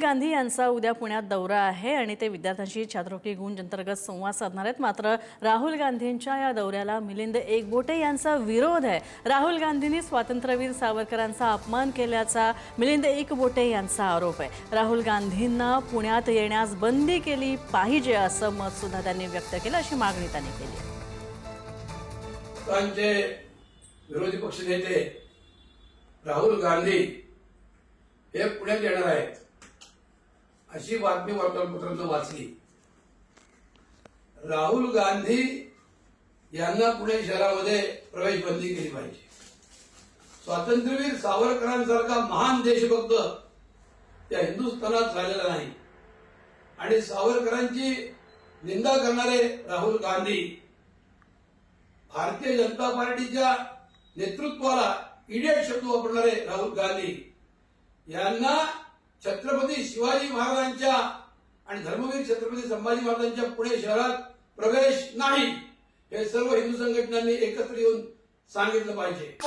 गांधी यांचा उद्या पुण्यात दौरा आहे आणि ते विद्यार्थ्यांशी छात्रवृत्ती गुंज अंतर्गत संवाद साधणार आहेत। मात्र राहुल गांधींच्या या दौऱ्याला मिलिंद एकबोटे यांचा विरोध आहे। राहुल गांधींनी स्वातंत्र्यवीर सावरकरांचा अपमान केल्याचा मिलिंद एकबोटे यांचा आरोप आहे। राहुल गांधींना पुण्यात येण्यास बंदी केली पाहिजे असं मत सुद्धा त्यांनी व्यक्त केलं, अशी मागणी त्यांनी केली। विरोधी पक्षनेते राहुल गांधी हे पुण्यात येणार आहेत अशी बातमी वर्तमानपत्रांत वाचली। राहुल गांधी यांना पुणे शहरामध्ये प्रवेश बंदी केली पाहिजे। स्वातंत्र्यवीर सावरकरांसारखा महान देशभक्त त्या हिंदुस्थानात झालेला नाही आणि सावरकरांची निंदा करणारे राहुल गांधी भारतीय जनता पार्टीच्या नेतृत्वाला इडियट शब्द वापरणारे राहुल गांधी यांना छत्रपती शिवाजी महाराजांच्या आणि धर्मवीर छत्रपती संभाजी महाराजांच्या पुणे शहरात प्रवेश नाही, हे सर्व हिंदू संघटनांनी एकत्र येऊन सांगितलं पाहिजे।